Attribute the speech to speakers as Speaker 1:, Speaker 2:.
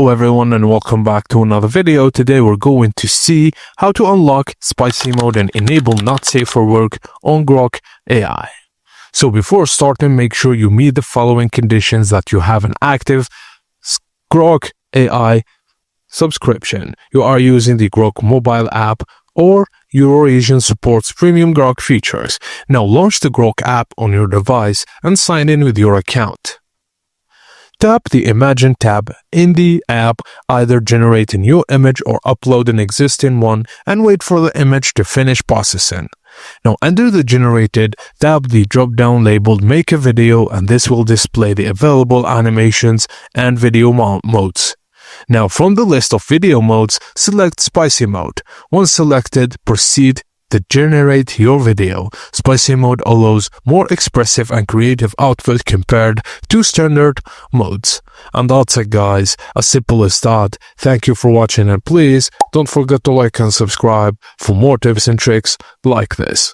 Speaker 1: Hello everyone and welcome back to another video. Today we're going to see how to unlock spicy mode and enable not safe for work on Grok AI. So before starting, make sure you meet the following conditions: that you have an active Grok AI subscription, you are using the Grok mobile app, or your region supports premium Grok features. Now launch the Grok app on your device and sign in with your account. Tap the Imagine tab in the app, either generate a new image or upload an existing one, and wait for the image to finish processing. Now under the generated, tap the drop-down labeled Make a Video, and this will display the available animations and video modes. Now from the list of video modes, select Spicy Mode. Once selected, proceed to generate your video. Spicy mode allows more expressive and creative output compared to standard modes. And that's it, guys. As simple as that. Thank you for watching, and please don't forget to like and subscribe for more tips and tricks like this.